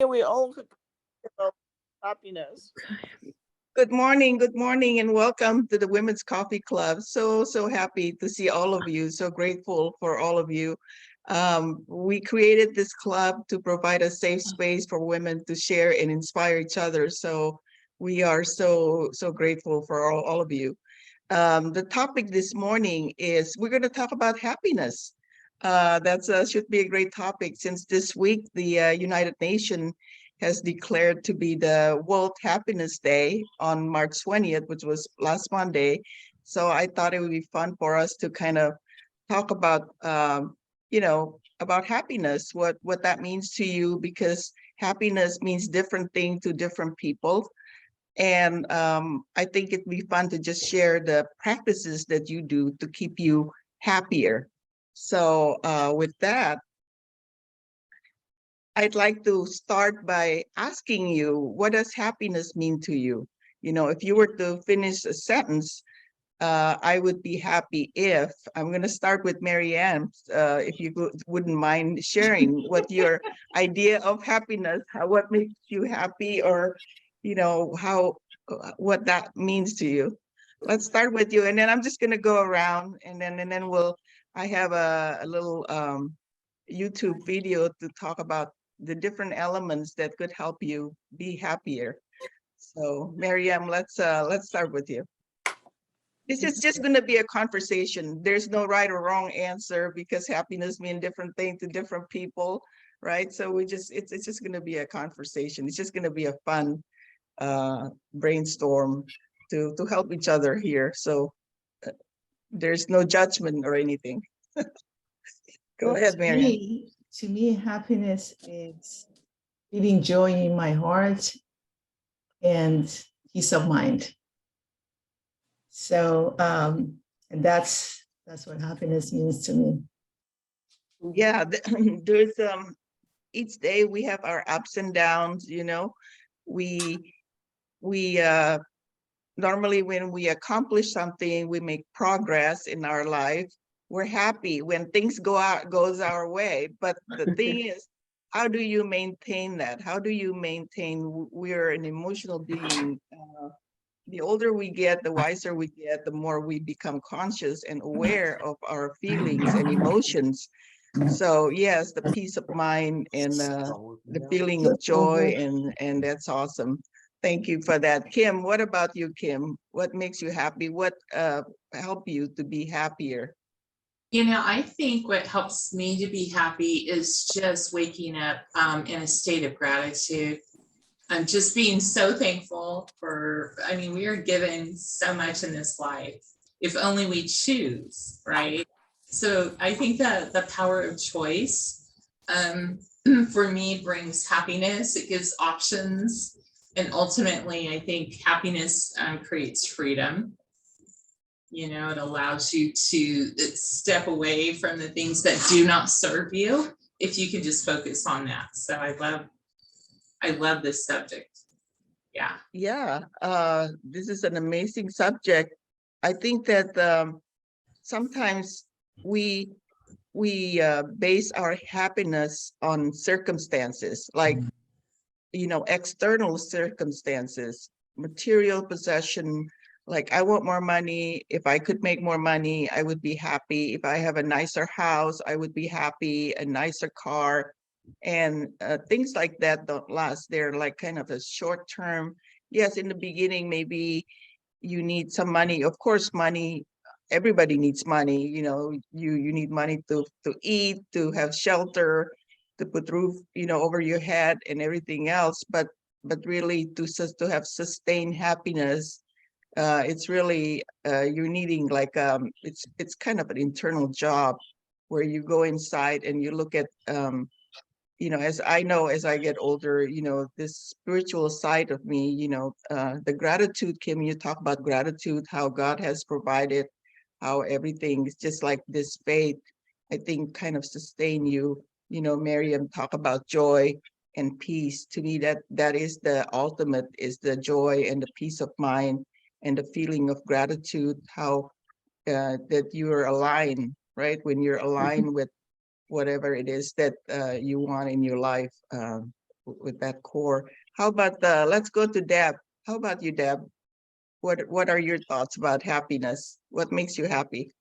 And we all could about happiness. Good morning, and welcome to the Women's Coffee Club. So happy to see all of you. So grateful for all of you. We created this club to provide a safe space for women to share and inspire each other. So we are so grateful for all of you. The topic this morning is we're going to talk about happiness. That's should be a great topic since this week the United Nations has declared to be the World Happiness Day on March 20th, which was last Monday. So I thought it would be fun for us to kind of talk about, about happiness, what that means to you, because happiness means different thing to different people. And I think it'd be fun to just share the practices that you do to keep you happier. So with that, I'd like to start by asking you, what does happiness mean to you? You know, if you were to finish a sentence, I would be happy if, I'm going to start with Mary Ann, if you wouldn't mind sharing what your idea of happiness, what makes you happy, or, what that means to you. Let's start with you, and then I'm just going to go around, and then I have a little YouTube video to talk about the different elements that could help you be happier. So, Miriam, let's start with you. This is just going to be a conversation. There's no right or wrong answer because happiness means different things to different people, right? So it's just going to be a conversation. It's just going to be a fun brainstorm to help each other here. So there's no judgment or anything. Go ahead, Miriam. To me, happiness is feeling joy in my heart and peace of mind. So, and that's what happiness means to me. Yeah, there's each day we have our ups and downs. We normally when we accomplish something, we make progress in our life. We're happy when things goes our way. But the thing is, how do you maintain that? How do you maintain? We're an emotional being. The older we get, the wiser we get, the more we become conscious and aware of our feelings and emotions. So yes, the peace of mind and the feeling of joy, and that's awesome. Thank you for that. Kim, what about you, Kim? What makes you happy? What help you to be happier? I think what helps me to be happy is just waking up in a state of gratitude. I'm just being so thankful we are given so much in this life, if only we choose, right? So I think that the power of choice for me brings happiness. It gives options. And ultimately, I think happiness creates freedom. It allows you to step away from the things that do not serve you if you can just focus on that. So I love this subject. Yeah. Yeah, this is an amazing subject. I think that sometimes we base our happiness on circumstances, like external circumstances, material possession. Like, I want more money. If I could make more money, I would be happy. If I have a nicer house, I would be happy. A nicer car. And things like that don't last. They're like kind of a short term. Yes, in the beginning, maybe you need some money. Of course, money, everybody needs money. You need money to eat, to have shelter, to put roof, over your head and everything else. But really to have sustained happiness, it's really you're needing like it's kind of an internal job where you go inside and you look at as I know, as I get older, this spiritual side of me, the gratitude. Kim, you talk about gratitude, how God has provided, how everything is just like this faith, I think kind of sustain you. Miriam talk about joy and peace. To me, that is the ultimate, is the joy and the peace of mind and the feeling of gratitude, how that you are aligned, right? When you're aligned with whatever it is that you want in your life. with that core. How about let's go to Deb. How about you, Deb? What are your thoughts about happiness? What makes you happy?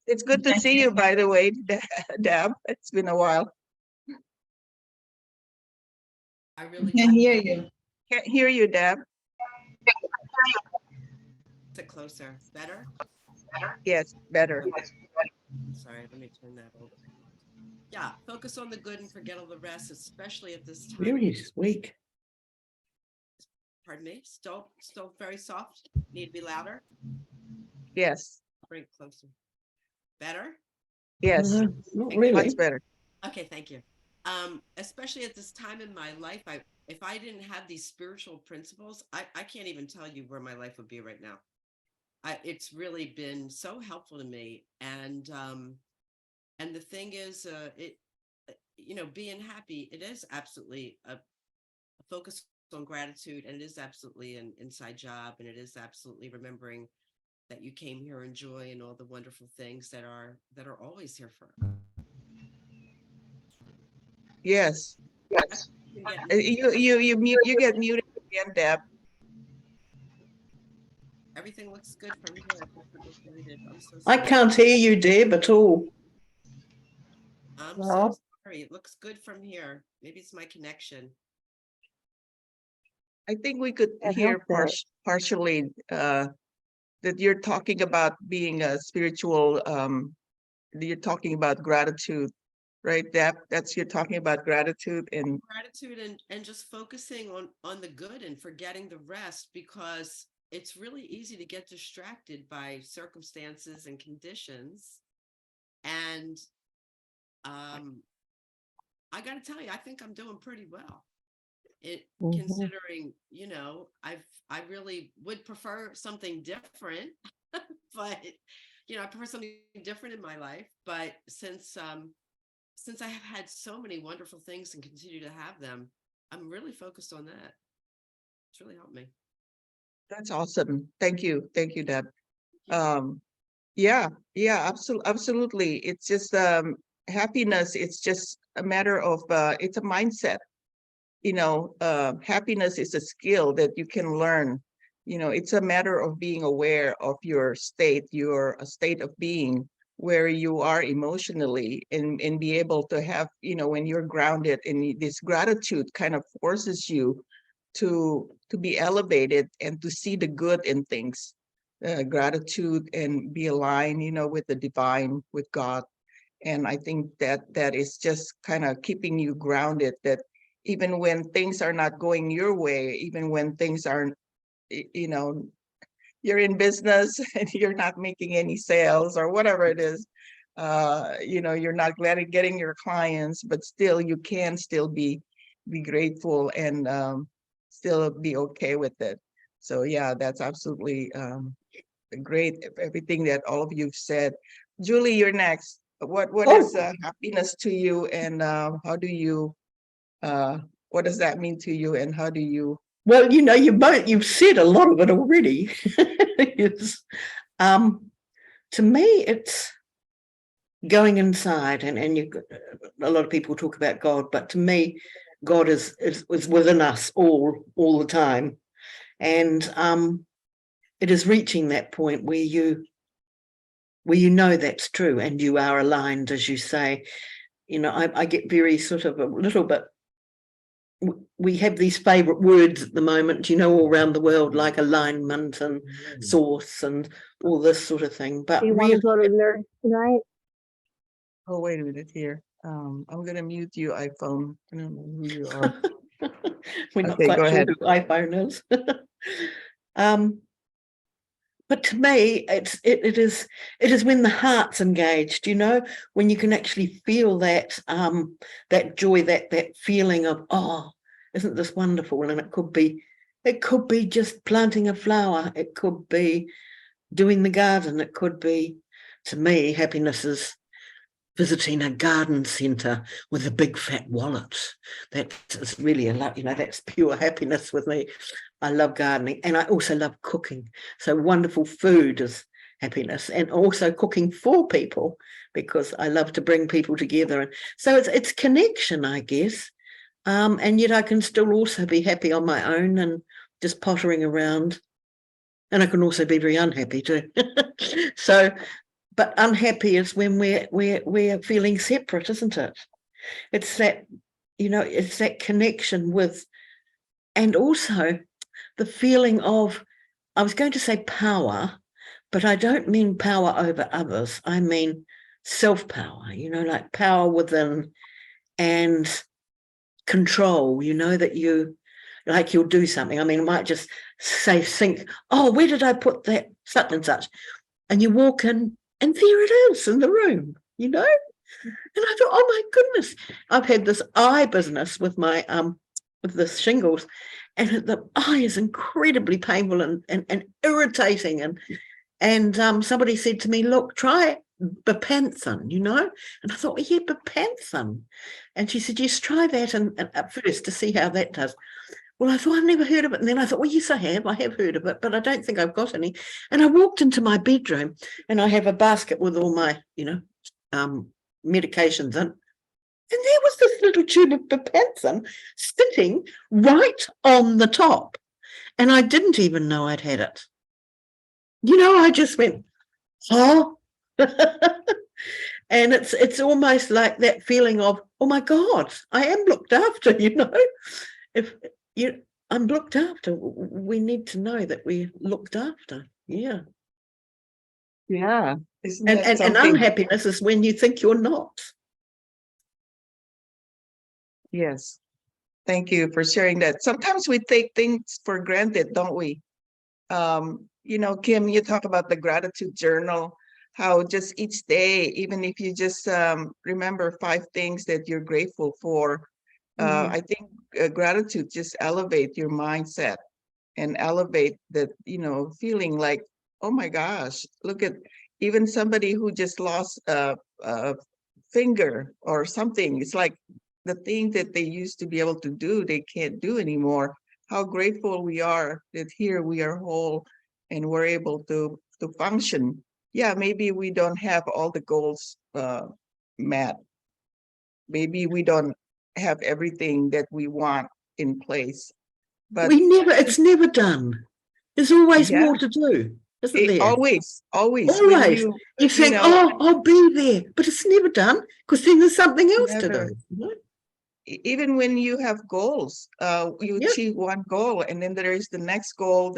It's good to see you, by the way, Deb. It's been a while. I really Can't hear you. Can't hear you, Deb. sit closer. Better? Yes, better. Sorry, let me turn that over. Yeah, focus on the good and forget all the rest, especially at this time. Very weak. Pardon me, still very soft. Need to be louder. Yes, Bring it closer. Better? yes, Not Okay, really. much better. Okay, thank you. Especially at this time in my life, if I didn't have these spiritual principles, I can't even tell you where my life would be right now. It's really been so helpful to me, and the thing is, being happy, it is absolutely a focus on gratitude, and it is absolutely an inside job, and it is absolutely remembering that you came here in joy and all the wonderful things that are always here for us. Yes. You get- You get muted again, Deb. Everything looks good from here. I'm so I sorry. can't hear you, Deb, at all. I'm Well. so sorry. It looks good from here. Maybe it's my connection. I think we could I hear hope so. partially that you're talking about being a spiritual, you're talking about gratitude, right, Deb? You're talking about gratitude and Gratitude and just focusing on the good and forgetting the rest, because it's really easy to get distracted by circumstances and conditions. And I got to tell you, I think I'm doing pretty well. Considering, I really would prefer something different, but I prefer something different in my life. But since I have had so many wonderful things and continue to have them, I'm really focused on that. It's really helped me. that's awesome. Thank you, Deb. Yeah. Yeah, absolutely. It's just happiness. It's just a matter of it's a mindset. Happiness is a skill that you can learn. It's a matter of being aware of your state of being, where you are emotionally, and be able to have, when you're grounded, and this gratitude kind of forces you to be elevated and to see the good in things. Gratitude, and be aligned, with the divine, with God. And I think that is just kind of keeping you grounded, that even when things are not going your way, even when things aren't, you're in business and you're not making any sales or whatever it is, you're not getting your clients, but still you can still be grateful, and still be okay with it. So yeah, that's absolutely great, everything that all of you've said. Julie, you're next. What is happiness to you, and how do you what does that mean to you, and how do you? Well, you've said a lot of it already. It's, to me, it's going inside, and a lot of people talk about God, but to me, God is within us all the time, and it is reaching that point where you know that's true, and you are aligned, as you say. I get very sort of a little bit. We have these favorite words at the moment, all around the world, like alignment and source and all this sort of thing. But Do you want to go to nurse tonight? Oh, wait a minute here. I'm gonna mute you, iPhone. I don't know who you are. we're not Okay, quite go sure ahead. who iPhone is. But to me, it is when the heart's engaged, when you can actually feel that that joy, that feeling of, oh, isn't this wonderful? And it could be just planting a flower. It could be doing the garden. It could be, to me, happiness is visiting a garden centre with a big fat wallet. That is really a lot, that's pure happiness with me. I love gardening, and I also love cooking. So wonderful food is happiness, and also cooking for people because I love to bring people together. And so it's connection, I guess. And yet I can still also be happy on my own and just pottering around. And I can also be very unhappy too. So, but unhappy is when we're feeling separate, isn't it? It's that, it's that connection with, and also the feeling of, I was going to say power, but I don't mean power over others. I mean self-power, like power within and control, that you'll do something. I mean, it might just think, oh, where did I put that such and such? And you walk in and there it is in the room, And I thought, oh my goodness, I've had this eye business with my with the shingles, and the eye is incredibly painful and irritating. And somebody said to me, look, try bepanthen, And I thought, well, yeah, bepanthen. And she said, yes, try that and at first to see how that does. Well, I thought, I've never heard of it. And then I thought, well, yes, I have heard of it, but I don't think I've got any. And I walked into my bedroom and I have a basket with all my, medications in. And there was this little tube of bepanthen sitting right on the top. And I didn't even know I'd had it. I just went, oh. And it's almost like that feeling of, oh my God, I am looked after, If I'm looked after, we need to know that we're looked after. Yeah. Yeah. Isn't And that and something? unhappiness is when you think you're not. Yes. Thank you for sharing that. Sometimes we take things for granted, don't we? Kim, you talk about the gratitude journal, how just each day, even if you just remember 5 things that you're grateful for, I think gratitude just elevate your mindset and elevate that, feeling like, oh my gosh, look at even somebody who just lost a finger or something. It's like the thing that they used to be able to do, they can't do anymore. How grateful we are that here we are whole and we're able to function. Yeah, maybe we don't have all the goals met. Maybe we don't have everything that we want in place. But It's never done. There's always yeah, more to do, isn't there? always when Always. You think, oh, I'll be there, but it's never done because then there's something else to never. do. Even when you have goals, you Yep. achieve one goal and then there is the next goal,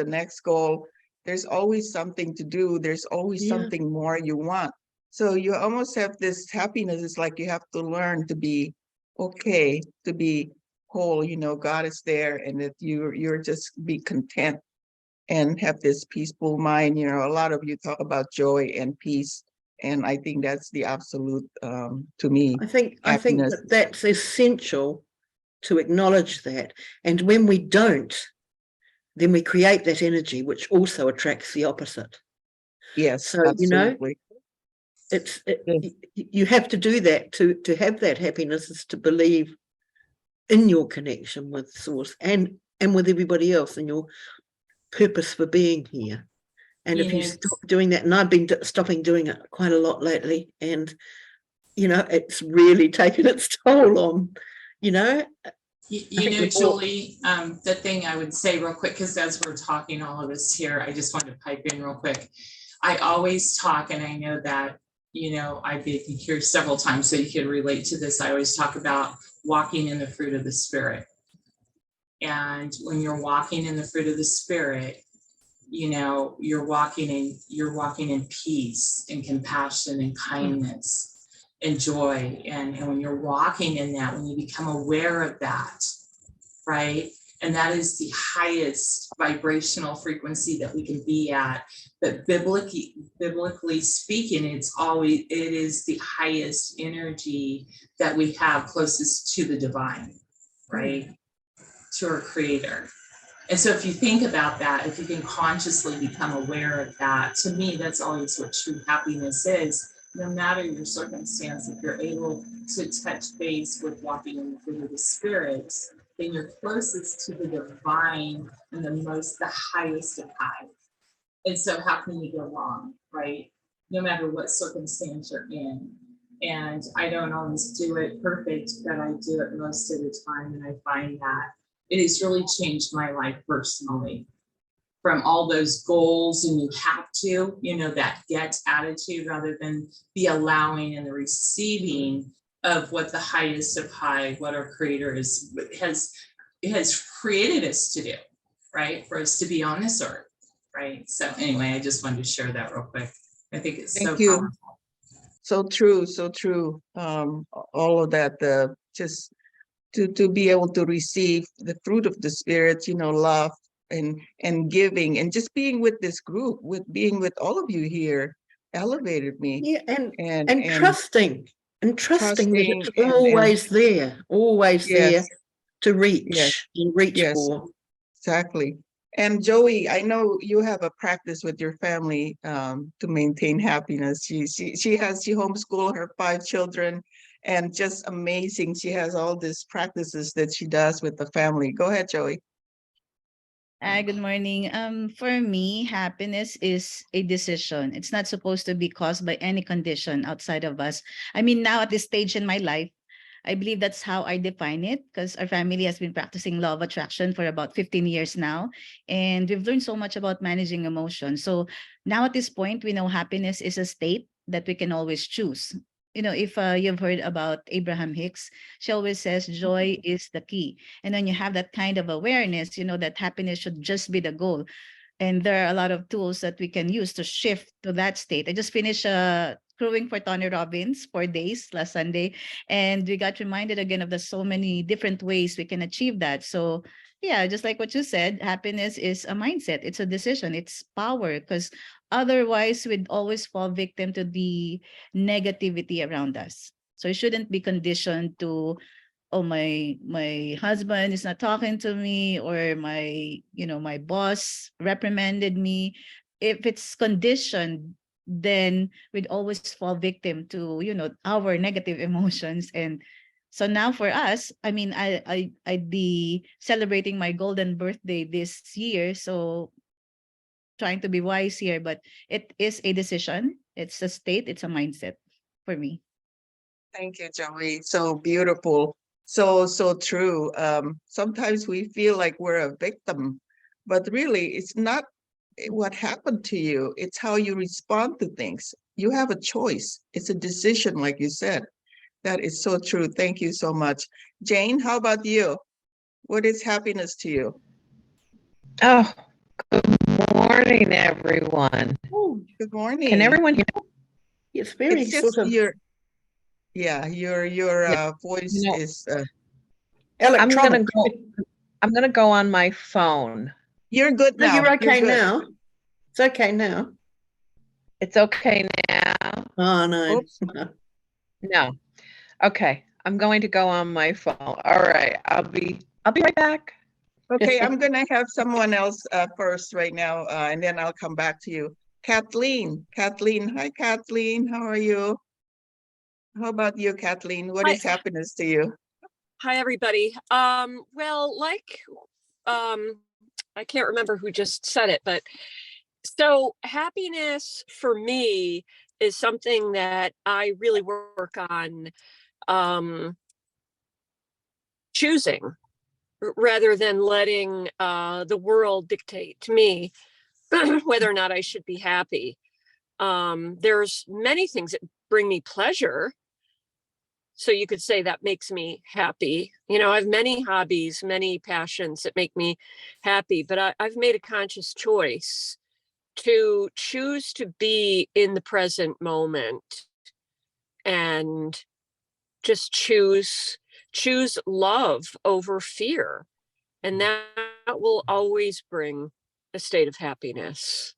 there's always something to do. There's always Yeah. something more you want. So you almost have this happiness. It's like you have to learn to be okay, to be whole, God is there and that you're just be content and have this peaceful mind. A lot of you talk about joy and peace. And I think that's the absolute, to me, I think happiness. that's essential to acknowledge that. And when we don't, then we create that energy, which also attracts the opposite. Yes, So, absolutely. you have to do that to have that happiness, is to believe in your connection with source and with everybody else and your purpose for being here. And if you stop doing that, and I've been stopping doing it quite a lot lately, and it's really taken its toll on, Julie, the thing I would say real quick, because as we're talking, all of us here, I just wanted to pipe in real quick. I always talk, and I know that, I've been here several times, so you can relate to this. I always talk about walking in the fruit of the Spirit. And when you're walking in the fruit of the Spirit, you're walking in peace and compassion and kindness and joy. And when you're walking in that, when you become aware of that, right? And that is the highest vibrational frequency that we can be at. But biblically speaking, it is the highest energy that we have closest to the divine, right? To our creator. And so if you think about that, if you can consciously become aware of that, to me, that's always what true happiness is. No matter your circumstance, if you're able to touch base with walking in the fruit of the Spirit, then you're closest to the divine and the highest of high. And so how can you go wrong, right? No matter what circumstance you're in. And I don't always do it perfect, but I do it most of the time. And I find that it has really changed my life personally from all those goals and you have to, that get attitude rather than the allowing and the receiving of what the highest of high, what our creator has created us to do, right? For us to be on this earth, right? So anyway, I just wanted to share that real quick. I think it's so Thank you. powerful. So true, so true. All of that, just to be able to receive the fruit of the spirit, love and giving, and just being with this group, being with all of you here, elevated me. Yeah, and and trusting that trusting it's and always there yes, to yes, reach yes, for. exactly. And Joey, I know you have a practice with your family to maintain happiness. She homeschool her 5 children, and just amazing. She has all these practices that she does with the family. Go ahead, Joey. Hi, good morning. For me, happiness is a decision. It's not supposed to be caused by any condition outside of us. I mean, now at this stage in my life, I believe that's how I define it, because our family has been practicing law of attraction for about 15 years now. And we've learned so much about managing emotions. So now at this point, we know happiness is a state that we can always choose. If you've heard about Abraham Hicks, she always says joy is the key. And when you have that kind of awareness, you know that happiness should just be the goal. And there are a lot of tools that we can use to shift to that state. I just finished crewing for Tony Robbins 4 days last Sunday, and we got reminded again of the so many different ways we can achieve that. So yeah, just like what you said, happiness is a mindset. It's a decision. It's power, because otherwise we'd always fall victim to the negativity around us. So it shouldn't be conditioned to, oh, my husband is not talking to me, or my boss reprimanded me. If it's conditioned, then we'd always fall victim to our negative emotions. And so now for us, I mean, I'd be celebrating my golden birthday this year, so trying to be wise here, but it is a decision, it's a state, it's a mindset for me. Thank you, Joey. So beautiful. So true. Sometimes we feel like we're a victim, but really it's not what happened to you. It's how you respond to things. You have a choice. It's a decision, like you said. That is so true. Thank you so much. Jane, how about you? What is happiness to you? Oh, good morning, everyone. Oh, good morning. Can everyone hear? It's very It's just sort of your Yeah. voice You know, is I'm gonna electronic. go. I'm gonna go on my phone. you're good No, now. you're okay good. now. It's okay now. It's okay now. Oh no. Oops. No. Okay. I'm going to go on my phone. All right. I'll be right back. Okay, I'm gonna have someone else first right now, and then I'll come back to you. Kathleen, hi Kathleen, how are you? How about you, Kathleen? What Hi. is happiness to you? Hi, everybody. Well, I can't remember who just said it, but so happiness for me is something that I really work on choosing rather than letting the world dictate to me whether or not I should be happy. There's many things that bring me pleasure. So you could say that makes me happy. I have many hobbies, many passions that make me happy, but I've made a conscious choice to choose to be in the present moment and just choose love over fear. And that will always bring a state of happiness.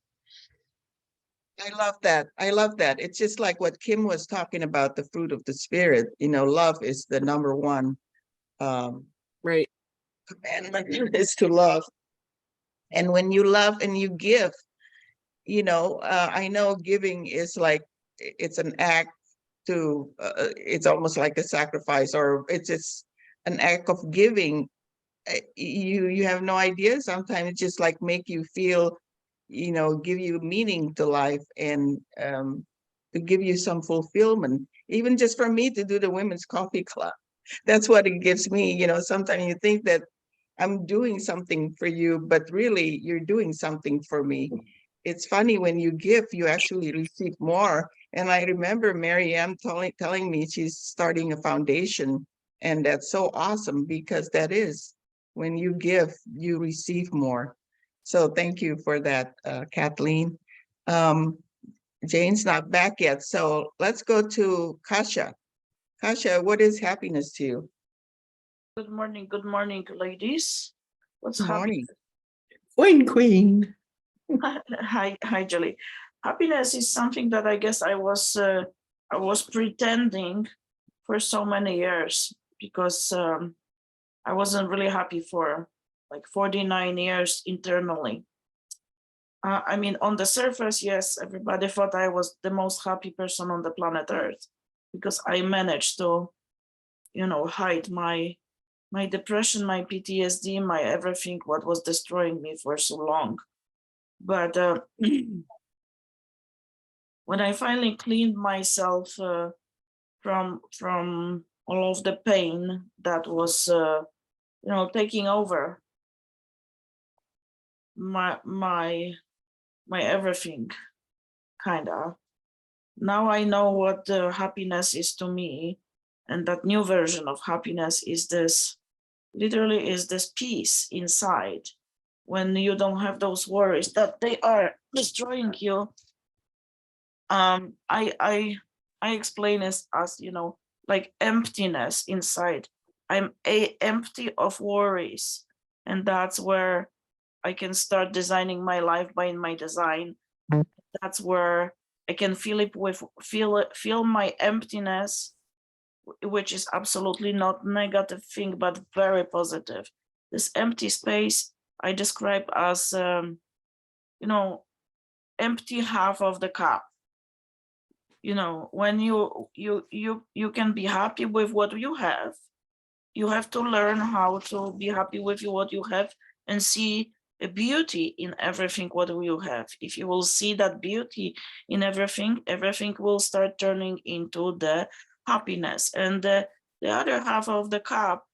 I love that. I love that. It's just like what Kim was talking about, the fruit of the spirit. Love is the number one Right. commandment is to love. And when you love and you give, I know giving is like, it's an act to, it's almost like a sacrifice, or it's just an act of giving. You have no idea. Sometimes it just like make you feel give you meaning to life and to give you some fulfillment. Even just for me to do the women's coffee club, that's what it gives me. Sometimes you think that I'm doing something for you, but really you're doing something for me. It's funny when you give, you actually receive more. And I remember Mary Ann telling me she's starting a foundation, and that's so awesome because that is when you give, you receive more. So thank you for that, Kathleen. Jane's not back yet, so let's go to Kasha. Kasha, what is happiness to you? Good morning, ladies. What's Good happening? morning. Queen. Hi, Julie. Happiness is something that I guess I was pretending for so many years because I wasn't really happy for like 49 years internally. I mean, on the surface, yes, everybody thought I was the most happy person on the planet Earth because I managed to, hide my depression, my PTSD, my everything, what was destroying me for so long. But when I finally cleaned myself from all of the pain that was, taking over my everything, kinda. Now I know what happiness is to me, and that new version of happiness is this. Literally, is this peace inside when you don't have those worries that they are destroying you. I explain it as like emptiness inside. I'm empty of worries, and that's where I can start designing my life by my design. That's where I can feel my emptiness, which is absolutely not negative thing, but very positive. This empty space I describe as empty half of the cup. When you can be happy with what you have to learn how to be happy with what you have and see a beauty in everything what you have. If you will see that beauty in everything will start turning into the happiness. And the other half of the cup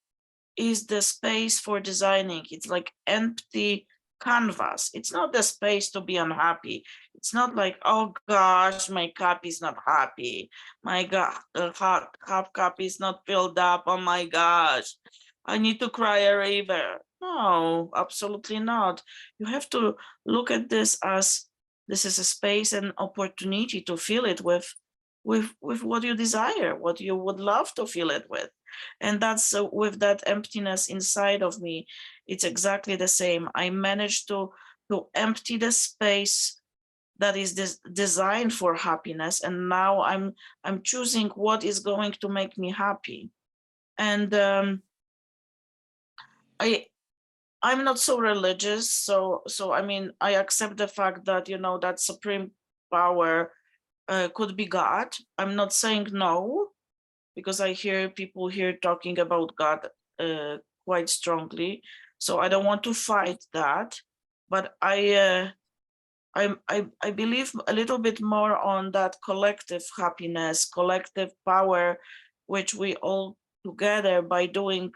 is the space for designing. It's like empty canvas. It's not the space to be unhappy. It's not like, oh gosh, my cup is not happy. My God, the half cup is not filled up. Oh my gosh, I need to cry a river. No, absolutely not. You have to look at this as this is a space and opportunity to fill it with what you desire, what you would love to fill it with. And that's with that emptiness inside of me, it's exactly the same. I managed to empty the space that is designed for happiness, and now I'm choosing what is going to make me happy. And I'm not so religious, so I mean, I accept the fact that that supreme power could be God. I'm not saying no, because I hear people here talking about God quite strongly. So I don't want to fight that, but I believe a little bit more on that collective happiness, collective power, which we all together by doing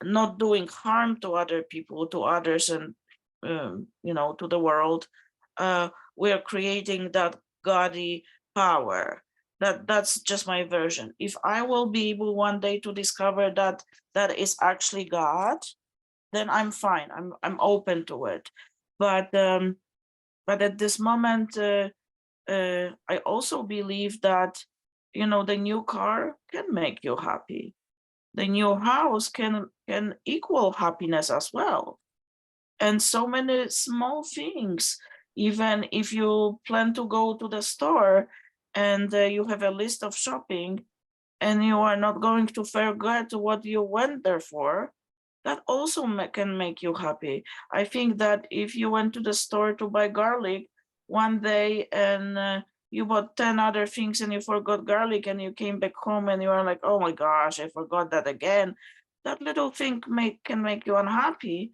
not doing harm to other people, to others, and to the world. We are creating that godly power. That's just my version. If I will be able one day to discover that that is actually God, then I'm fine. I'm open to it. But at this moment, I also believe that the new car can make you happy. The new house can equal happiness as well. And so many small things. Even if you plan to go to the store and you have a list of shopping and you are not going to forget what you went there for, that also can make you happy. I think that if you went to the store to buy garlic one day and you bought 10 other things and you forgot garlic and you came back home and you are like, oh my gosh, I forgot that again. That little thing can make you unhappy,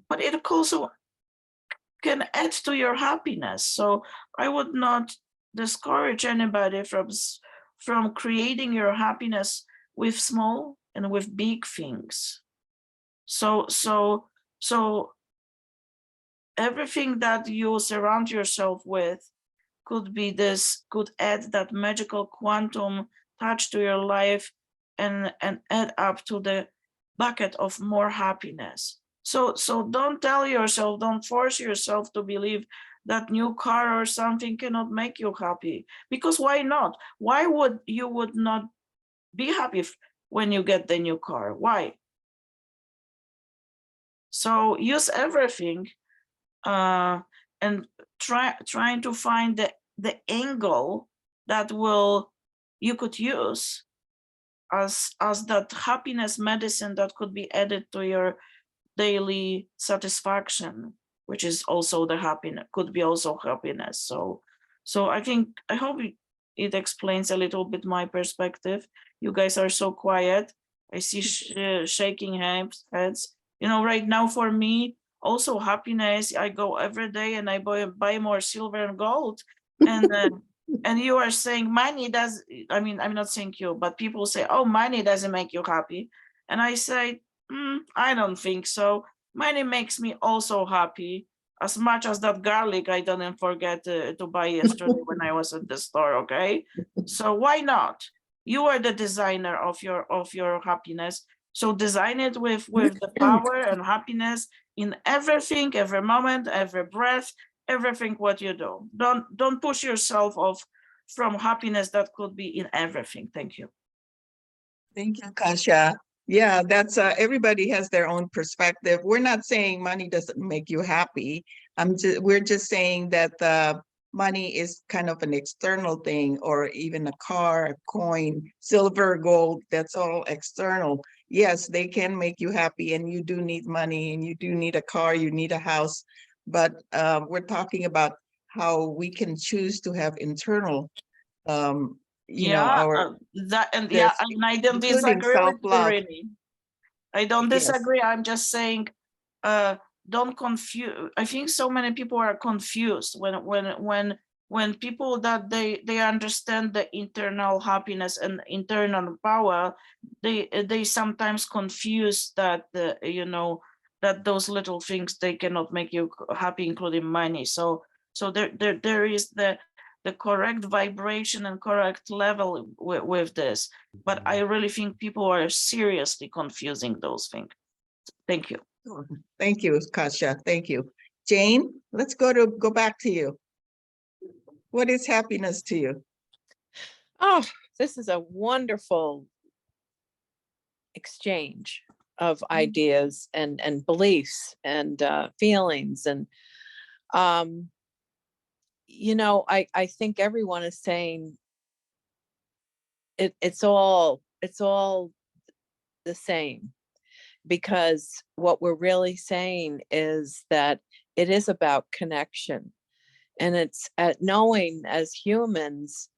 but it also can add to your happiness. So I would not discourage anybody from creating your happiness with small and with big things. So everything that you surround yourself with could add that magical quantum touch to your life and add up to the bucket of more happiness. So don't tell yourself, don't force yourself to believe that new car or something cannot make you happy, because why not? Why would you not be happy when you get the new car? Why? So use everything and trying to find the angle that you could use as that happiness medicine that could be added to your daily satisfaction, which is also the happiness, could be also happiness. So I hope it explains a little bit my perspective. You guys are so quiet. I see shaking heads. You know, right now for me, also happiness, I go every day and I buy more silver and gold. And you are saying money does, I mean, I'm not saying you, but people say, oh, money doesn't make you happy. And I say, I don't think so. Money makes me also happy, as much as that garlic I didn't forget to buy yesterday when I was at the store, okay? So why not? You are the designer of your happiness. So design it with the power and happiness in everything, every moment, every breath, everything what you do. Don't push yourself off from happiness that could be in everything. Thank you. Thank you, Kasia. Yeah, that's everybody has their own perspective. We're not saying money doesn't make you happy. We're just saying that money is kind of an external thing, or even a car, a coin, silver, gold, that's all external. Yes, they can make you happy, and you do need money, and you do need a car, you need a house. But we're talking about how we can choose to have internal our that and this, and I don't including disagree with you, self-love. really. I don't Yes. disagree. I'm just saying, don't confuse. I think so many people are confused when people that they understand the internal happiness and internal power, they sometimes confuse that that those little things, they cannot make you happy, including money. So there is the correct vibration and correct level with this. But I really think people are seriously confusing those things. Thank you. Thank you, Kasia. Thank you. Jane, let's go back to you. What is happiness to you? Oh, this is a wonderful exchange of ideas and beliefs and feelings. And, I think everyone is saying it's all the same, because what we're really saying is that it is about connection. And it's at knowing as humans,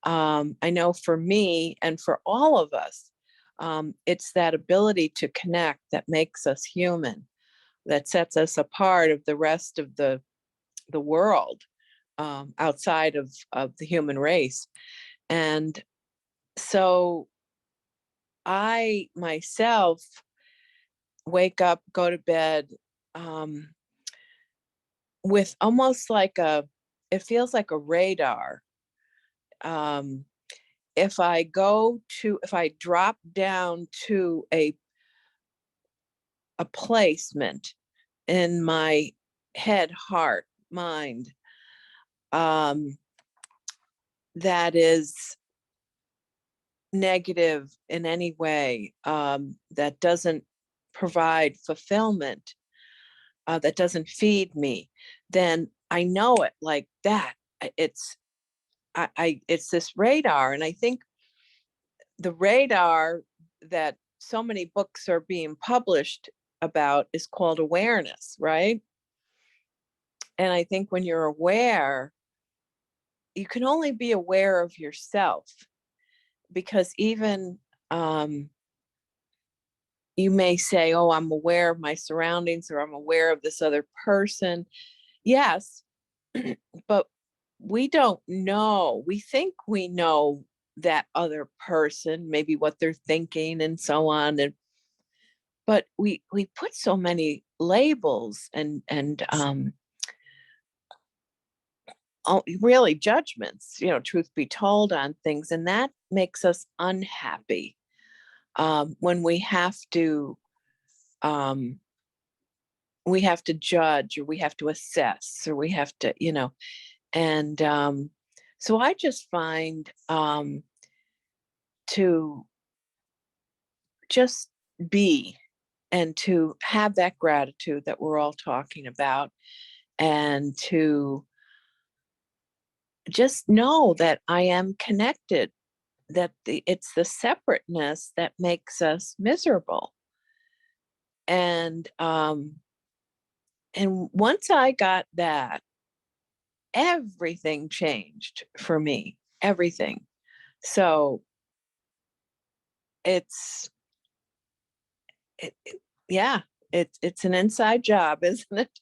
I know for me and for all of us, it's that ability to connect that makes us human, that sets us apart of the rest of the world, outside of the human race. And so I myself wake up, go to bed, with almost like it feels like a radar. If I drop down to a placement in my head, heart, mind, that is negative in any way, that doesn't provide fulfillment, that doesn't feed me, then I know it like that. It's this radar. And I think the radar that so many books are being published about is called awareness, right? And I think when you're aware, you can only be aware of yourself, because even you may say, oh, I'm aware of my surroundings, or I'm aware of this other person. Yes, but we don't know. We think we know that other person, maybe what they're thinking and so on. And but we put so many labels and really judgments, truth be told, on things, and that makes us unhappy when we have to judge, or we have to assess, or we have to, and so I just find to just be, and to have that gratitude that we're all talking about, and to just know that I am connected, that it's the separateness that makes us miserable. And once I got that, everything changed for me, everything. So yeah, it's an inside job, isn't it?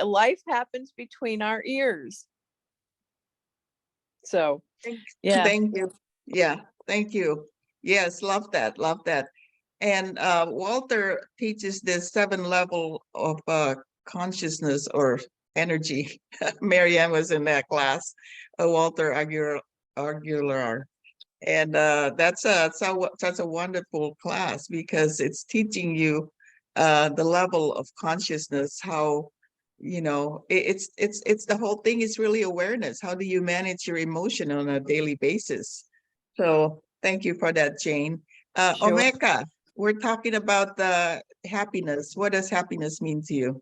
Life happens between our ears. So yeah. Thank you. Yeah, thank you. Yes, love that, love that. And Walter teaches this 7 level of consciousness or energy. Marianne was in that class, Walter Aguilar. And that's such a wonderful class, because it's teaching you the level of consciousness, how, it's the whole thing is really awareness. How do you manage your emotion on a daily basis? So thank you for that, Jane. Sure. Omeka, we're talking about the happiness. What does happiness mean to you?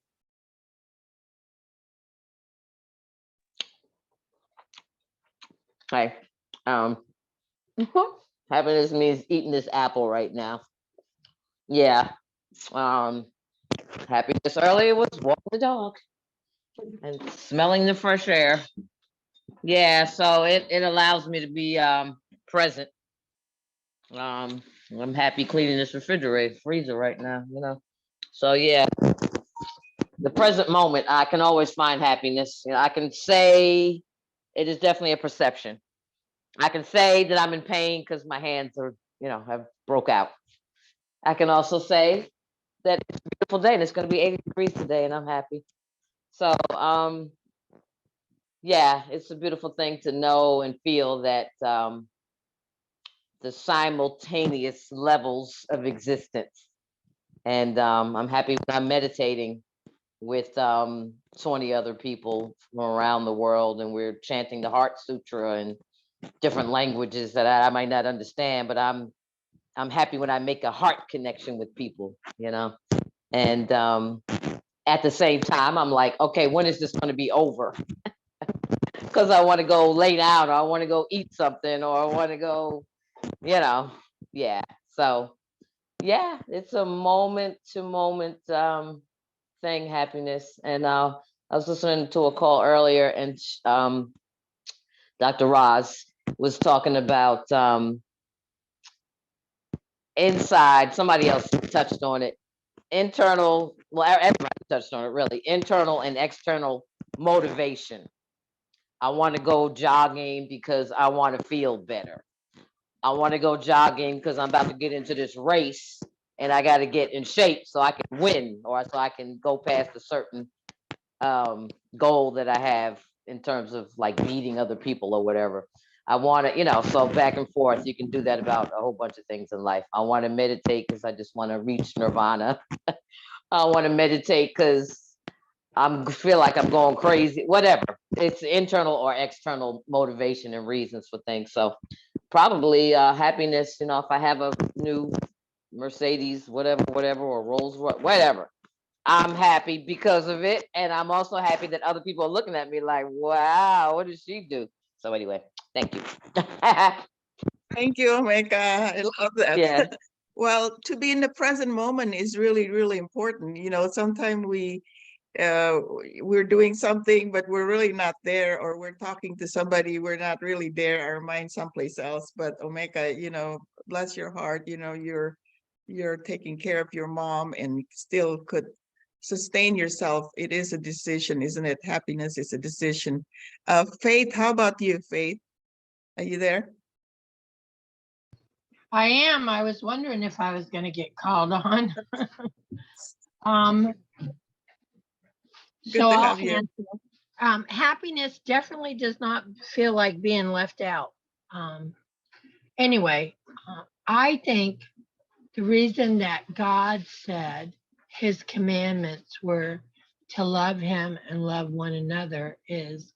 Hi. Happiness means eating this apple right now. Yeah. Happiness earlier was walking the dog and smelling the fresh air. Yeah, so it allows me to be present. I'm happy cleaning this freezer right now, So yeah, the present moment, I can always find happiness. I can say it is definitely a perception. I can say that I'm in pain because my hands are, have broke out. I can also say that it's a beautiful day and it's going to be 80 degrees today and I'm happy. So, yeah, it's a beautiful thing to know and feel that the simultaneous levels of existence. And I'm happy when I'm meditating with 20 other people from around the world, and we're chanting the Heart Sutra in different languages that I might not understand, but I'm happy when I make a heart connection with people, and at the same time, I'm like, okay, when is this going to be over? Because I want to go lay down, or I want to go eat something, or I want to go, yeah. So yeah, it's a moment to moment thing, happiness. And I was listening to a call earlier, and Dr. Roz was talking about inside, somebody else touched on it, internal, well, everybody touched on it really, internal and external motivation. I want to go jogging because I want to feel better. I want to go jogging because I'm about to get into this race and I got to get in shape so I can win, or so I can go past a certain goal that I have in terms of like meeting other people or whatever. I want to, so back and forth. You can do that about a whole bunch of things in life. I want to meditate because I just want to reach nirvana. I want to meditate because I feel like I'm going crazy. Whatever. It's internal or external motivation and reasons for things. So probably happiness. If I have a new Mercedes, whatever, or Rolls Royce, whatever, I'm happy because of it. And I'm also happy that other people are looking at me like, wow, what did she do? So anyway, thank you. Thank you, Omeka. I love that. Yeah. Well, to be in the present moment is really, really important. Sometimes we're doing something, but we're really not there, or we're talking to somebody, we're not really there, our mind someplace else. But Omeka, bless your heart, you're taking care of your mom and still could sustain yourself, it is a decision, isn't it? Happiness is a decision. Faith, how about you, Faith? Are you there? I am. I was wondering if I was going to get called on. um, Good so to I'll have you. answer. Happiness definitely does not feel like being left out. Anyway, I think the reason that God said his commandments were to love him and love one another is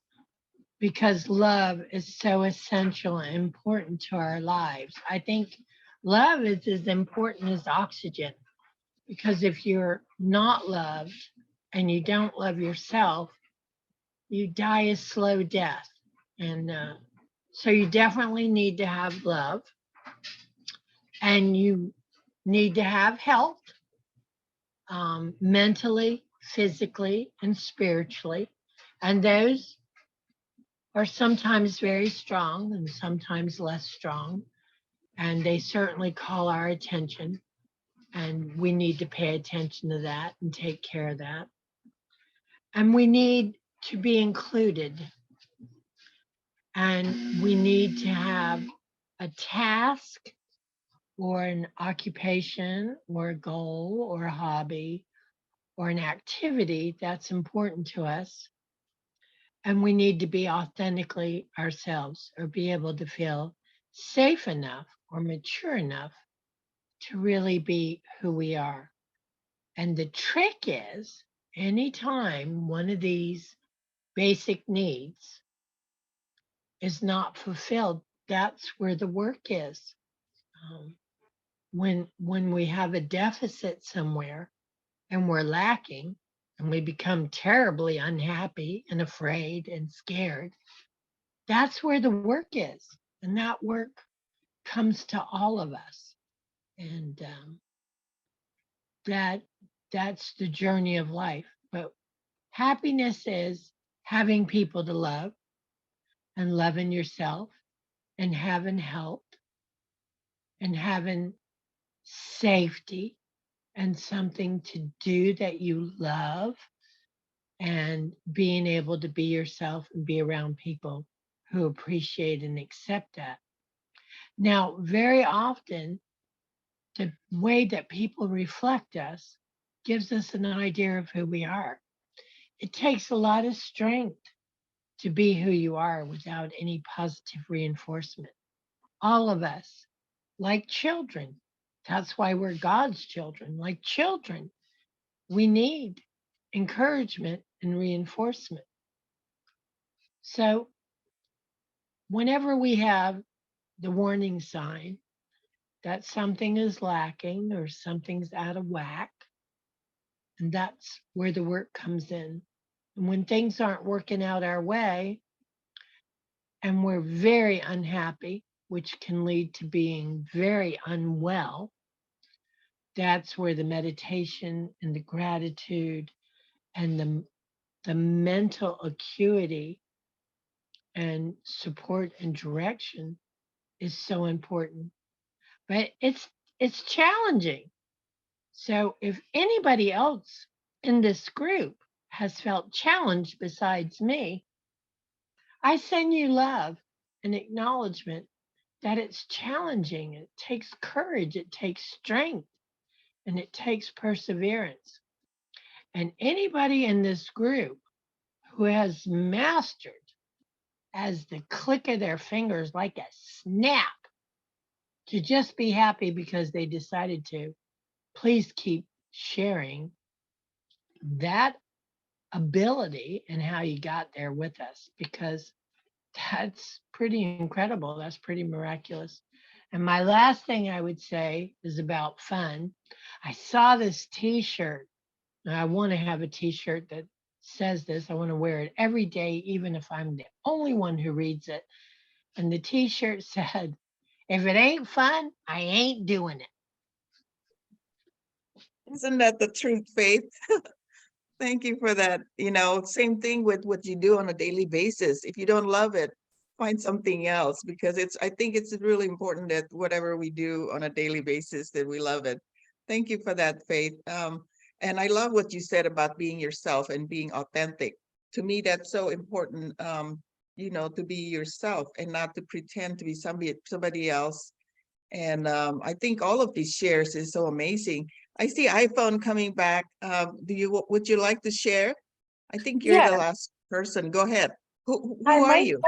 because love is so essential and important to our lives. I think love is as important as oxygen, because if you're not loved and you don't love yourself, you die a slow death. And so you definitely need to have love, and you need to have health, mentally, physically, and spiritually. And those are sometimes very strong and sometimes less strong. And they certainly call our attention. And we need to pay attention to that and take care of that. And we need to be included. And we need to have a task or an occupation or a goal or a hobby or an activity that's important to us. And we need to be authentically ourselves, or be able to feel safe enough or mature enough to really be who we are. And the trick is, anytime one of these basic needs is not fulfilled, that's where the work is. When we have a deficit somewhere and we're lacking, and we become terribly unhappy and afraid and scared, that's where the work is. And that work comes to all of us. And that's the journey of life. But happiness is having people to love, and loving yourself, and having help, and having safety, and something to do that you love, and being able to be yourself and be around people who appreciate and accept that. Now, very often, the way that people reflect us gives us an idea of who we are. It takes a lot of strength to be who you are without any positive reinforcement. All of us, like children, that's why we're God's children. Like children, we need encouragement and reinforcement. So whenever we have the warning sign that something is lacking or something's out of whack, and that's where the work comes in. And when things aren't working out our way and we're very unhappy, which can lead to being very unwell, that's where the meditation and the gratitude and the mental acuity and support and direction is so important. But it's challenging. So if anybody else in this group has felt challenged besides me, I send you love and acknowledgement that it's challenging. It takes courage, it takes strength, and it takes perseverance. And anybody in this group who has mastered, as the click of their fingers, like a snap, to just be happy because they decided to, please keep sharing that ability and how you got there with us, because that's pretty incredible. That's pretty miraculous. And my last thing I would say is about fun. I saw this t-shirt, and I want to have a t-shirt that says this. I want to wear it every day, even if I'm the only one who reads it. And the t-shirt said, if it ain't fun, I ain't doing it. Isn't that the truth, Faith? Thank you for that. Same thing with what you do on a daily basis. If you don't love it, find something else, because I think it's really important that whatever we do on a daily basis, that we love it. Thank you for that, Faith. And I love what you said about being yourself and being authentic. To me, that's so important, you know, to be yourself and not to pretend to be somebody else. And I think all of these shares is so amazing. I see iPhone coming back. Would you like to share? I think you're the Yeah. last person. Go ahead. Who Hi, are you?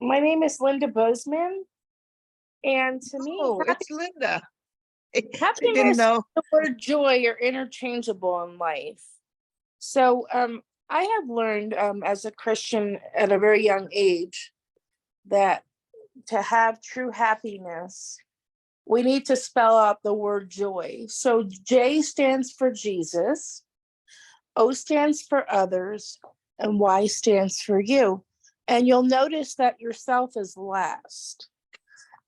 my name is Linda Bozeman, and to me, Oh, it's Linda. I didn't happiness know. and the word joy are interchangeable in life. So, I have learned as a Christian at a very young age that to have true happiness, we need to spell out the word joy. So J stands for Jesus, O stands for others, and Y stands for you. And you'll notice that yourself is last.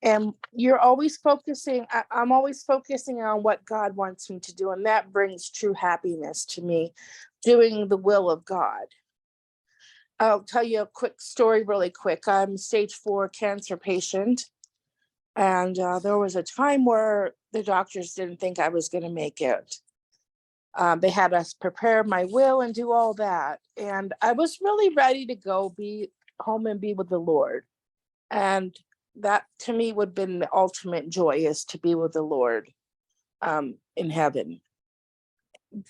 And you're always focusing, I'm always focusing on what God wants me to do. And that brings true happiness to me, doing the will of God. I'll tell you a quick story really quick. I'm a stage 4 cancer patient. And there was a time where the doctors didn't think I was going to make it. They had us prepare my will and do all that. And I was really ready to go be home and be with the Lord. And that to me would have been the ultimate joy, is to be with the Lord in heaven.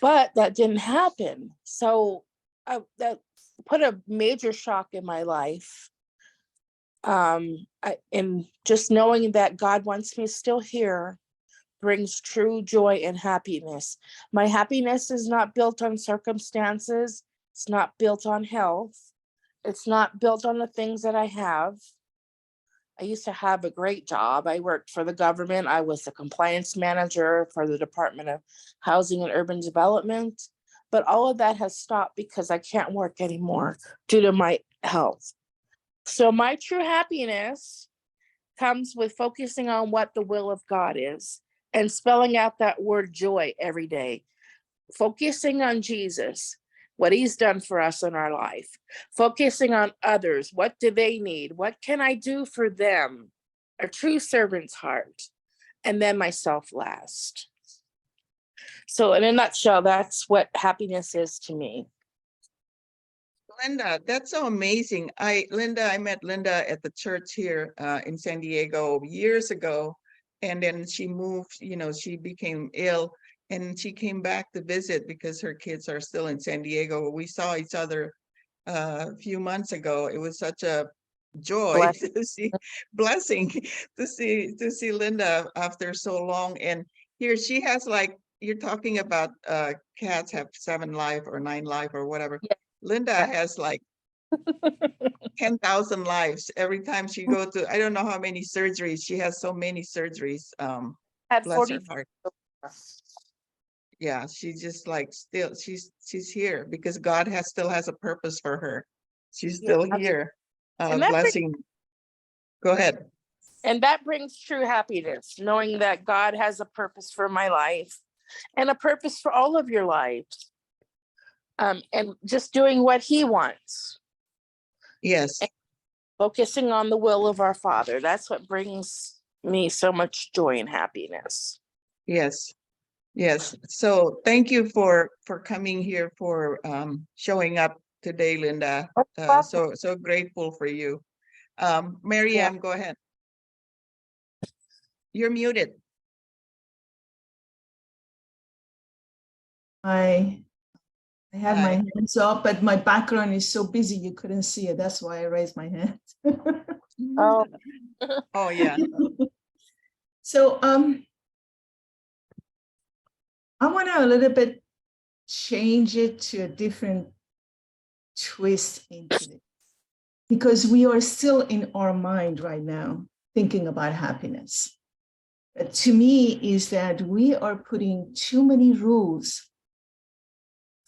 But that didn't happen. So that put a major shock in my life. And just knowing that God wants me still here brings true joy and happiness. My happiness is not built on circumstances. It's not built on health. It's not built on the things that I have. I used to have a great job. I worked for the government. I was the compliance manager for the Department of Housing and Urban Development. But all of that has stopped because I can't work anymore due to my health. So my true happiness comes with focusing on what the will of God is and spelling out that word joy every day. Focusing on Jesus, what he's done for us in our life. Focusing on others. What do they need? What can I do for them? A true servant's heart. And then myself last. So in a nutshell, that's what happiness is to me. Linda, that's so amazing. I met Linda at the church here in San Diego years ago. And then she moved, you know, she became ill and she came back to visit because her kids are still in San Diego. We saw each other a few months ago. It was such a joy to see, blessing to see Linda after so long. And here she has, like, you're talking about cats have 7 life or 9 life or whatever. Yeah. Linda has like 10,000 lives every time she go to, I don't know how many surgeries. She has so many surgeries. Had Bless her 40. heart. Yeah, she's just like still, she's here because God still has a purpose for her. She's still here, And that blessing. Go ahead. And that brings true happiness, knowing that God has a purpose for my life and a purpose for all of your lives. And just doing what he wants. Yes. And focusing on the will of our Father. That's what brings me so much joy and happiness. Yes. Yes. So thank you for coming here, for showing up today, Linda. So grateful for you. Mary Ann, go ahead. You're muted. I have my hands up, but my background is so busy you couldn't see it. That's why I raised my hand. Oh, oh yeah. So I want to a little bit change it to a different twist into it, because we are still in our mind right now thinking about happiness. To me, is that we are putting too many rules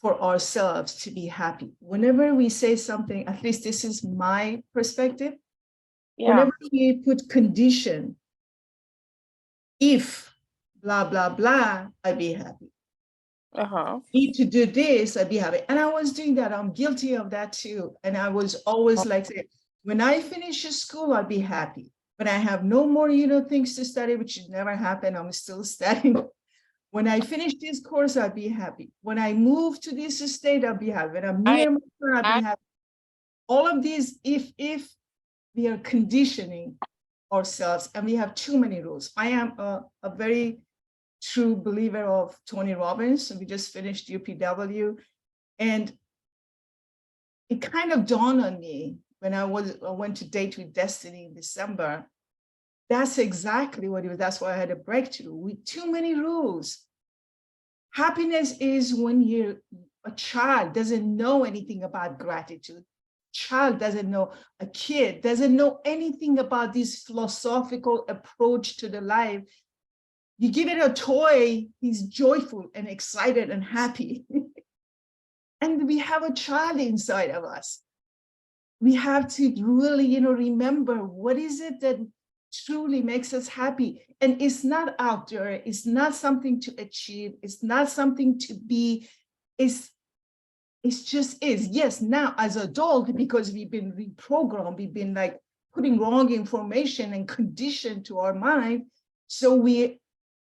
for ourselves to be happy. Whenever we say something, at least this is my perspective, whenever we put condition, if blah, blah, blah, I'd be happy. Need to do this, I'd be happy. And I was doing that. I'm guilty of that too. And I was always like, when I finish school, I'll be happy. When I have no more, things to study, which never happened, I'm still studying. When I finish this course, I'll be happy. When I move to this state, I'll be happy. When I'm near my son, I'll be happy. All of these, if we are conditioning ourselves and we have too many rules. I am a very true believer of Tony Robbins. We just finished UPW, and it kind of dawned on me when I went to Date with Destiny in December. That's exactly what it was. That's why I had a breakthrough with too many rules. Happiness is when a child doesn't know anything about gratitude. Child doesn't know, a kid doesn't know anything about this philosophical approach to the life. You give it a toy, he's joyful and excited and happy. And we have a child inside of us. We have to really, remember what is it that truly makes us happy. And it's not out there, it's not something to achieve, it's not something to be, it just is. Yes, now as adult, because we've been reprogrammed, we've been like putting wrong information and conditioned to our mind. So we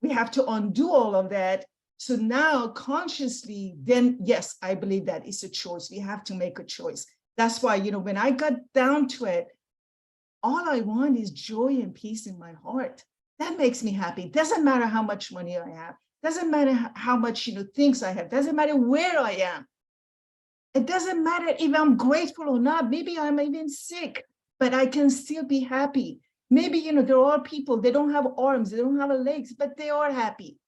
have to undo all of that. So now consciously, then yes, I believe that it's a choice. We have to make a choice. That's why, when I got down to it, all I want is joy and peace in my heart. That makes me happy. It doesn't matter how much money I have. Doesn't matter how much, things I have. Doesn't matter where I am. It doesn't matter if I'm grateful or not. Maybe I'm even sick, but I can still be happy. Maybe, there are people, they don't have arms, they don't have legs, but they are happy.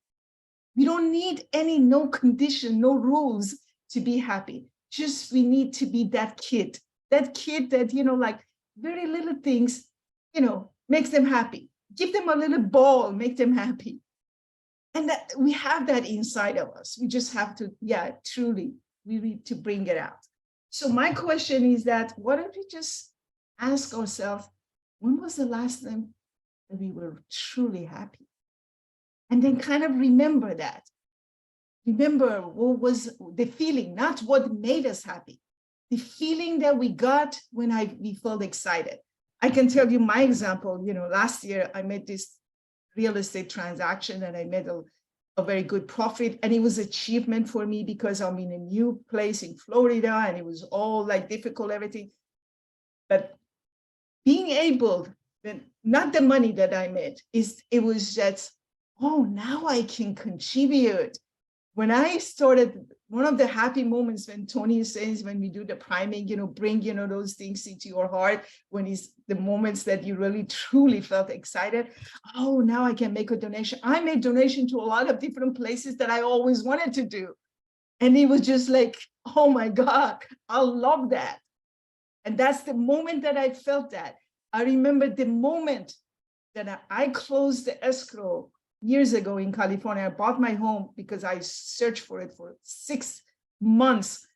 We don't need no condition, no rules to be happy. Just we need to be that kid that, like very little things, makes them happy. Give them a little ball, make them happy. And that we have that inside of us. We just have to, truly, we need to bring it out. So my question is that, what if we just ask ourselves, when was the last time that we were truly happy? And then kind of remember that. Remember what was the feeling, not what made us happy. The feeling that we got when we felt excited. I can tell you my example, last year I made this real estate transaction and I made a very good profit. And it was achievement for me because I'm in a new place in Florida and it was all like difficult, everything. But being able, not the money that I made, it was just, oh, now I can contribute. When I started, one of the happy moments when Tony says, when we do the priming, bring, those things into your heart, when it's the moments that you really truly felt excited. Oh, now I can make a donation. I made donation to a lot of different places that I always wanted to do. And it was just like, oh my God, I love that. And that's the moment that I felt that. I remember the moment that I closed the escrow years ago in California. I bought my home because I searched for it for 6 months.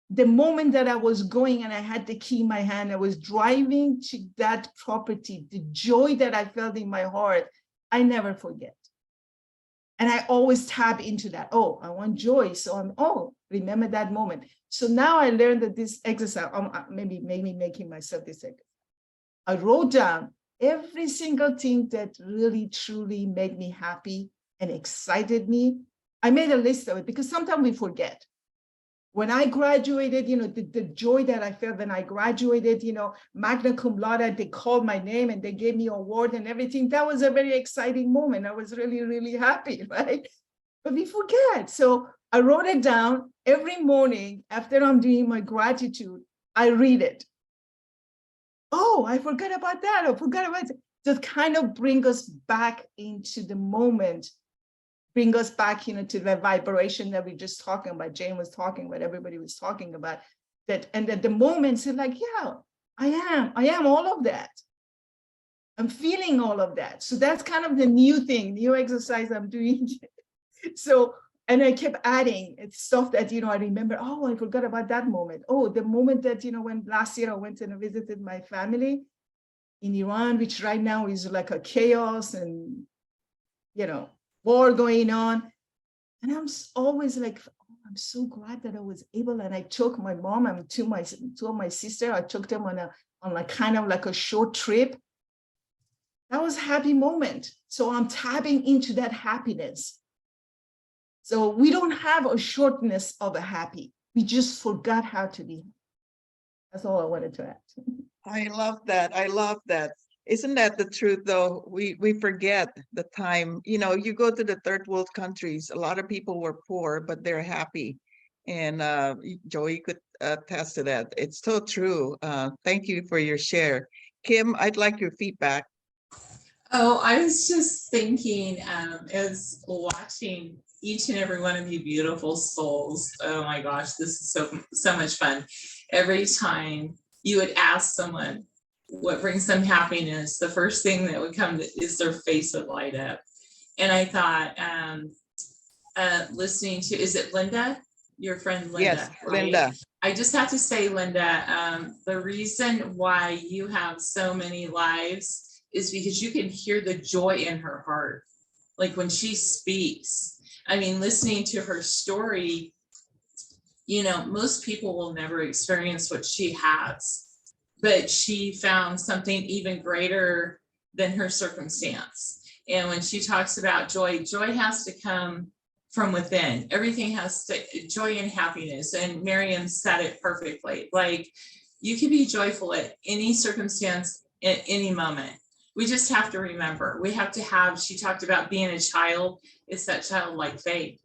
The moment that I was going and I had the key in my hand, I was driving to that property, the joy that I felt in my heart, I never forget. And I always tap into that. Oh, I want joy. So remember that moment. So now I learned that this exercise, maybe making myself this exercise. I wrote down every single thing that really, truly made me happy and excited me. I made a list of it because sometimes we forget. When I graduated, the joy that I felt when I graduated, magna cum laude, they called my name and they gave me an award and everything. That was a very exciting moment. I was really, really happy, right? But we forget. So I wrote it down every morning after I'm doing my gratitude, I read it. Oh, I forgot about that. I forgot about it. Just kind of bring us back into the moment, bring us back, to the vibration that we just talking about. Jane was talking about, everybody was talking about that. And at the moments, it's like, yeah, I am all of that. I'm feeling all of that. So that's kind of the new exercise I'm doing. So, and I kept adding stuff that, I remember, oh, I forgot about that moment. Oh, the moment that, when last year I went and visited my family in Iran, which right now is like a chaos and, war going on. And I'm always like, oh, I'm so glad that I was able. And I took my mom and two of my sisters, I took them on like kind of like a short trip. That was a happy moment. So I'm tapping into that happiness. So we don't have a shortness of a happy. We just forgot how to be. That's all I wanted to add. I love that. I love that. Isn't that the truth though? We forget the time, you know, you go to the third world countries, a lot of people were poor, but they're happy. And Joey could attest to that. It's so true. Thank you for your share. Kim, I'd like your feedback. Oh, I was just thinking, as watching each and every one of you beautiful souls. Oh my gosh, this is so much fun. Every time you would ask someone what brings them happiness, the first thing that would come is their face would light up. And I thought, listening to, is it Linda? Your friend Linda, Yes, right? Linda. I just have to say, Linda, the reason why you have so many lives is because you can hear the joy in her heart. Like when she speaks, I mean, listening to her story, you know, most people will never experience what she has, but she found something even greater than her circumstance. And when she talks about joy, joy has to come from within. Everything has to, joy and happiness. And Miriam said it perfectly. Like, you can be joyful at any circumstance at any moment. We just have to remember, we have to have, she talked about being a child. It's that childlike faith.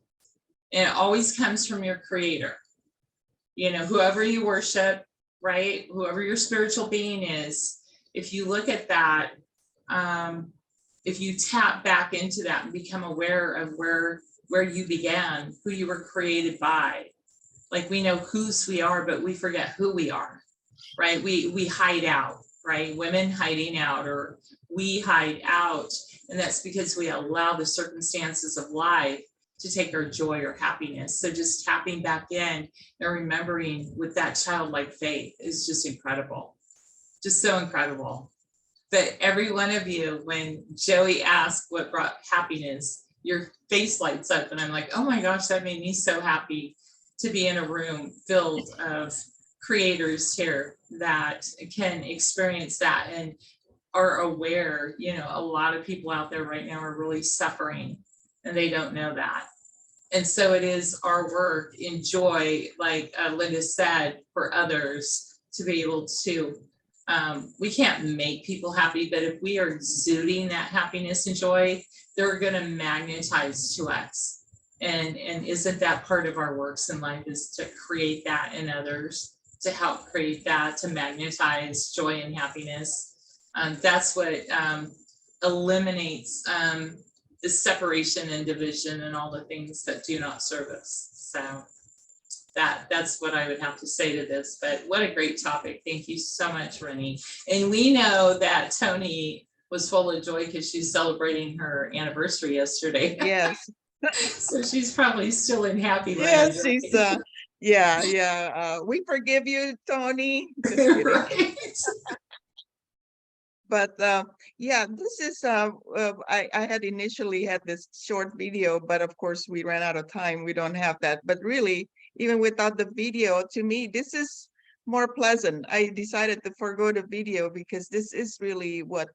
And it always comes from your creator. You know, whoever you worship, right? Whoever your spiritual being is, if you look at that, if you tap back into that and become aware of where you began, who you were created by. Like, we know whose we are, but we forget who we are, right? We hide out, right? Women hiding out, or we hide out. And that's because we allow the circumstances of life to take our joy or happiness. So just tapping back in and remembering with that childlike faith is just incredible. Just so incredible. But every one of you, when Joey asked what brought happiness, your face lights up. And I'm like, oh my gosh, that made me so happy to be in a room filled of creators here that can experience that and are aware. You know, a lot of people out there right now are really suffering and they don't know that. And so it is our work in joy, like Linda said, for others to be able to, we can't make people happy, but if we are exuding that happiness and joy, they're going to magnetize to us. And isn't that part of our works in life, is to create that in others, to help create that, to magnetize joy and happiness. That's what eliminates the separation and division and all the things that do not serve us. So that's what I would have to say to this. But what a great topic. Thank you so much, Riny. And we know that Tony was full of joy because she's celebrating her anniversary yesterday. Yes. So she's probably still in happy land. Yes, she's yeah. We forgive you, Tony. Just kidding. Right. But yeah, this is I had initially had this short video, but of course we ran out of time. We don't have that. But really, even without the video, to me, this is more pleasant. I decided to forgo the video because this is really what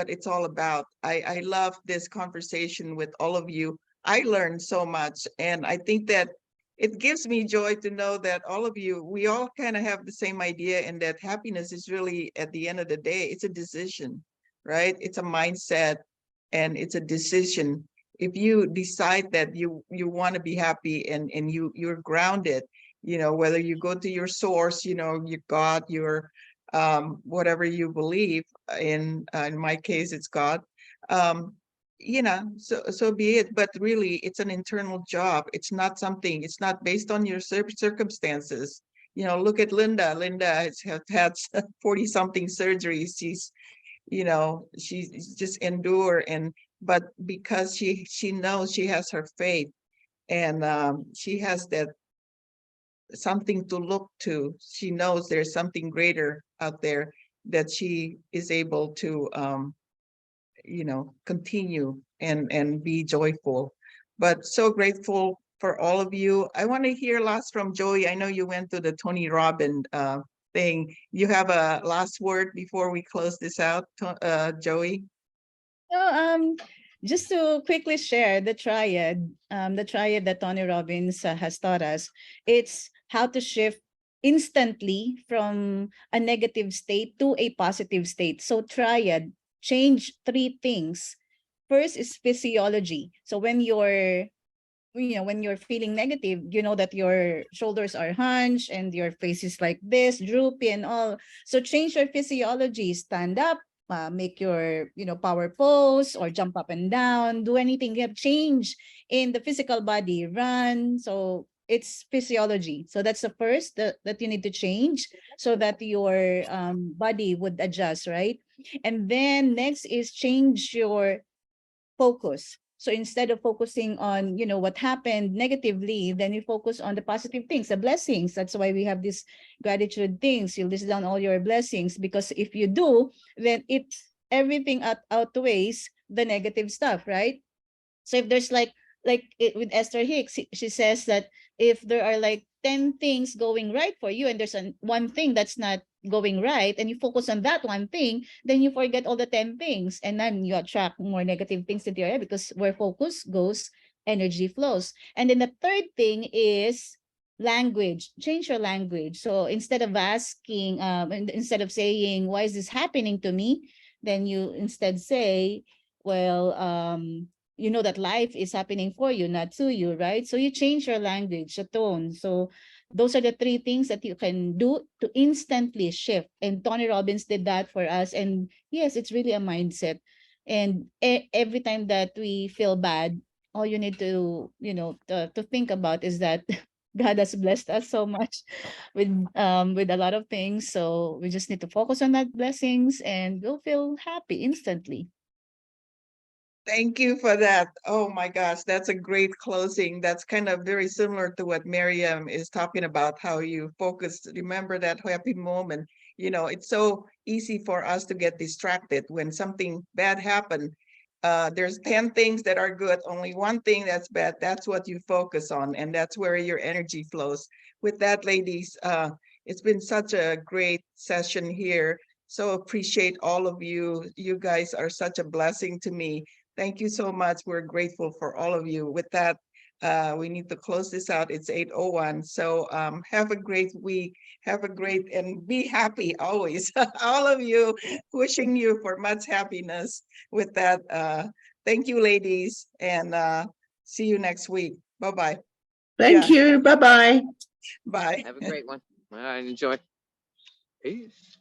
it's all about. I love this conversation with all of you. I learned so much, and I think that it gives me joy to know that all of you, we all kind of have the same idea, and that happiness is really, at the end of the day, it's a decision, right? It's a mindset and it's a decision. If you decide that you want to be happy and you're grounded, you know, whether you go to your source, you know, your God, your whatever you believe in my case, it's God. You know, so be it. But really, it's an internal job. It's not something, it's not based on your circumstances. You know, look at Linda. Linda has had 40 something surgeries. She's, you know, she's just endure. And but because she knows, she has her faith, and she has that something to look to. She knows there's something greater out there that she is able to you know, continue and be joyful. But so grateful for all of you. I want to hear last from Joey. I know you went to the Tony Robbins thing. You have a last word before we close this out, Joey? No, just to quickly share the triad that Tony Robbins has taught us, it's how to shift instantly from a negative state to a positive state. So triad, change three things. First is physiology. So when you're when you're feeling negative, you know that your shoulders are hunched and your face is like this, droopy and all. So change your physiology, stand up, make your power pose or jump up and down, do anything. You have change in the physical body, run. So it's physiology. So that's the first that you need to change so that your body would adjust, right? And then next is change your focus. So instead of focusing on, what happened negatively, then you focus on the positive things, the blessings. That's why we have this gratitude things. You list down all your blessings, because if you do, then everything outweighs the negative stuff, right? So if there's with Esther Hicks, she says that if there are like 10 things going right for you and there's one thing that's not going right and you focus on that one thing, then you forget all the 10 things and then you attract more negative things into your life, because where focus goes, energy flows. And then the third thing is language. Change your language. So instead of asking, instead of saying, why is this happening to me? Then you instead say, well, you know that life is happening for you, not to you, right? So you change your language, the tone. So those are the three things that you can do to instantly shift. And Tony Robbins did that for us. And yes, it's really a mindset. And every time that we feel bad, all you need to, to think about is that God has blessed us so much with a lot of things. So we just need to focus on that blessings and we'll feel happy instantly. Thank you for that. Oh my gosh, that's a great closing. That's kind of very similar to what Miriam is talking about, how you focus, remember that happy moment. It's so easy for us to get distracted when something bad happened. There's 10 things that are good, only one thing that's bad. That's what you focus on, and that's where your energy flows. With that, ladies, it's been such a great session here. So appreciate all of you. You guys are such a blessing to me. Thank you so much. We're grateful for all of you. With that, we need to close this out. It's 8:01. So have a great week. Have a great and be happy always. All of you, wishing you for much happiness. With that, thank you, ladies, and see you next week. Bye-bye. Thank you. Bye-bye. Bye. Have a great one. All right, enjoy. Peace.